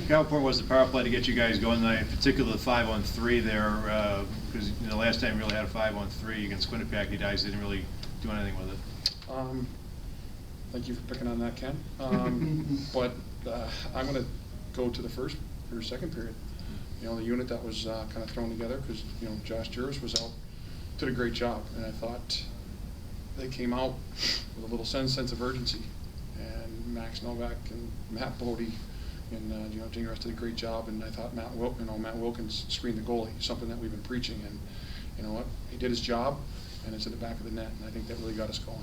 How important was the power play to get you guys going tonight, in particular the 5-on-3 there? Because last time you really had a 5-on-3 against Quinnipiac, you guys didn't really do anything with it. Thank you for picking on that, Ken. But I'm going to go to the first or second period. The unit that was kind of thrown together because Josh Juris was out, did a great job, and I thought they came out with a little sense of urgency. And Max Novak and Matt Bodie and Junior did a great job, and I thought Matt Wilkins screened the goalie, something that we've been preaching, and you know what, he did his job, and it's in the back of the net, and I think that really got us going.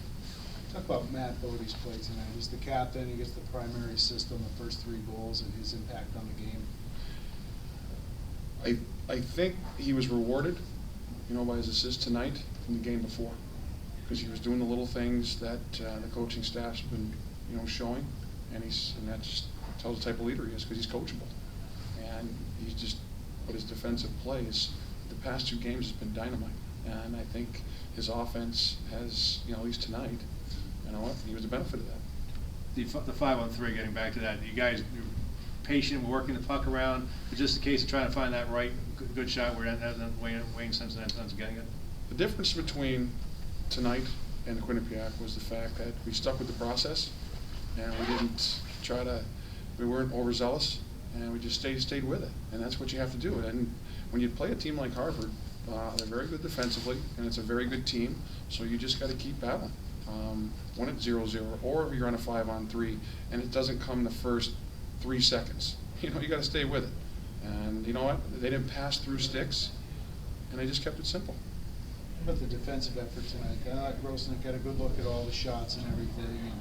Talk about Matt Bodie's play tonight. He's the captain. He gets the primary assist on the first 3 goals, and his impact on the game. I think he was rewarded, by his assist tonight from the game before, because he was doing the little things that the coaching staff's been, showing, and that just tells the type of leader he is, because he's coachable, and he's just. But his defensive plays, the past 2 games has been dynamite, and I think his offense has, at least tonight, he was the benefit of that. The 5-on-3, getting back to that, you guys are patient, working the puck around. It's just a case of trying to find that right good shot where Wayne Simpson ends up getting it. The difference between tonight and Quinnipiac was the fact that we stuck with the process, and we didn't we weren't overzealous, and we just stayed with it, and that's what you have to do. And when you play a team like Harvard, they're very good defensively, and it's a very good team, so you just got to keep battling. When it's 0-0, or you're on a 5-on-3, and it doesn't come the first 3 seconds, you got to stay with it. And you know what? They didn't pass through sticks, and they just kept it simple. How about the defensive effort tonight? Grosnick got a good look at all the shots and everything. And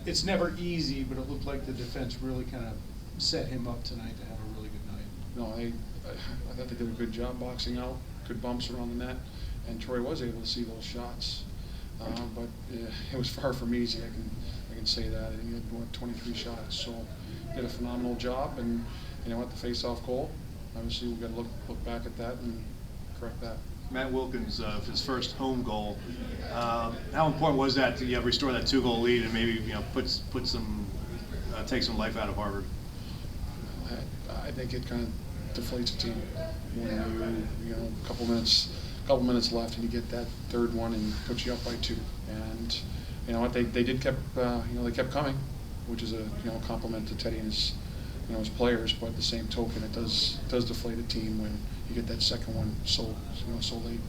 it's never easy, but it looked like the defense really kind of set him up tonight to have a really good night. No, I thought they did a good job boxing out, good bumps around the net, and Troy was able to see those shots. But it was far from easy. I can say that. He had 23 shots, so did a phenomenal job. And you know what, the face-off goal. Obviously, we've got to look back at that and correct that. Matt Wilkins, his first home goal. How important was that to restore that 2-goal lead and maybe take some life out of Harvard? I think it kind of deflates a team when a couple minutes left and you get that third one and puts you up by 2. And you know what, they kept coming, which is a compliment to Teddy and his players. But at the same token, it does deflate a team when you get that second one so late.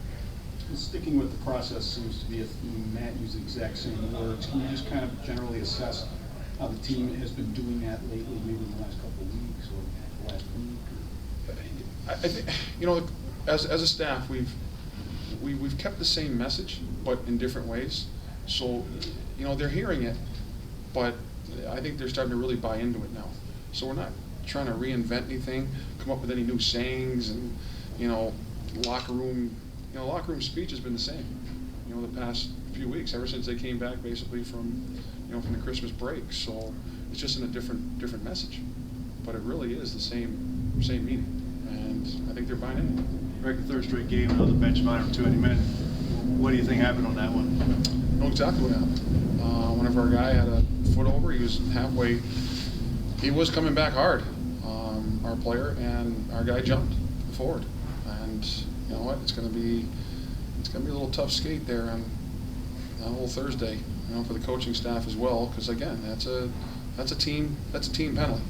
Sticking with the process seems to be a theme. Matt used the exact same words. Can you just kind of generally assess how the team has been doing that lately, maybe in the last couple of weeks or the last week? I think as a staff, we've kept the same message, but in different ways. So they're hearing it, but I think they're starting to really buy into it now. So we're not trying to reinvent anything, come up with any new sayings, and locker room speech has been the same. The past few weeks, ever since they came back basically from the Christmas break. So it's just in a different message, but it really is the same meaning, and I think they're buying into it. Rick, the third straight game, another bench minor of 280 men. What do you think happened on that one? I know exactly what happened. One of our guy had a foot over. He was halfway. He was coming back hard, our player, and our guy jumped forward. And you know what? It's going to be a little tough skate there on whole Thursday, for the coaching staff as well, because again, that's a team penalty,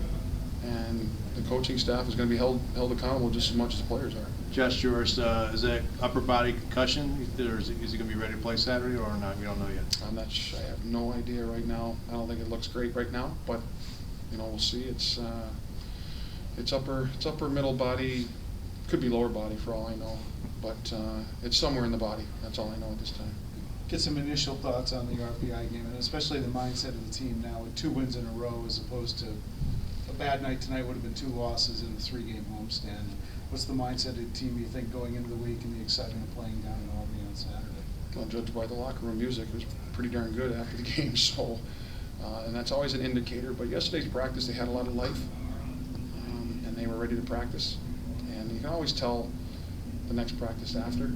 and the coaching staff is going to be held accountable just as much as the players are. Josh Juris, is that upper body concussion, or is he going to be ready to play Saturday or not? We don't know yet. I'm not sure. I have no idea right now. I don't think it looks great right now, but we'll see. It's upper middle body, could be lower body for all I know, but it's somewhere in the body. That's all I know at this time. Get some initial thoughts on the RPI game, and especially the mindset of the team now with 2 wins in a row, as opposed to a bad night tonight would have been 2 losses in the 3-game homestand. What's the mindset of the team, you think, going into the week and the excitement of playing down in Albany on Saturday? Well, judged by the locker room music, it was pretty darn good after the game. So, and that's always an indicator. But yesterday's practice, they had a lot of life, and they were ready to practice. And you can always tell the next practice after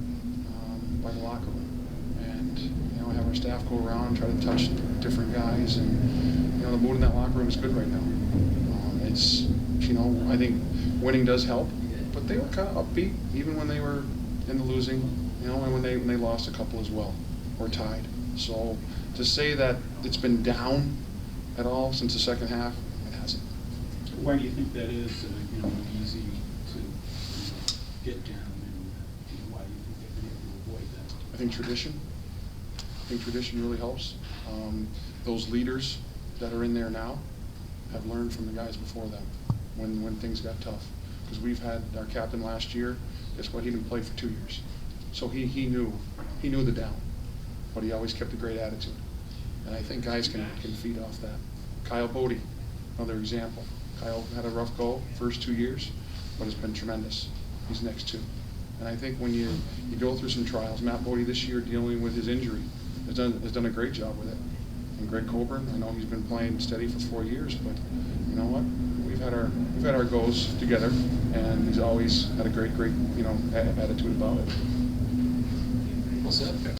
by the locker room. And have our staff go around, try to touch different guys, and the mood in that locker room is good right now. It's You know, I think winning does help, but they were kind of upbeat even when they were in the losing, you know, and when they lost a couple as well, or tied. So to say that it's been down at all since the second half, it hasn't. Why do you think that is, you know, easy to get down, and why do you think they've been able to avoid that? I think tradition. I think tradition really helps. Those leaders that are in there now have learned from the guys before them when things got tough. Because we've had our captain last year, guess what, he didn't play for 2 years. So he knew the down, but he always kept a great attitude. And I think guys can feed off that. Kyle Bodie, another example. Kyle had a rough go first 2 years, but has been tremendous these next 2. And I think when you go through some trials, Matt Bodie this year dealing with his injury has done a great job with it. And Greg Coburn, I know he's been playing steady for 4 years, but you know what? We've had our goals together, and he's always had a great, you know, attitude about it. Well said.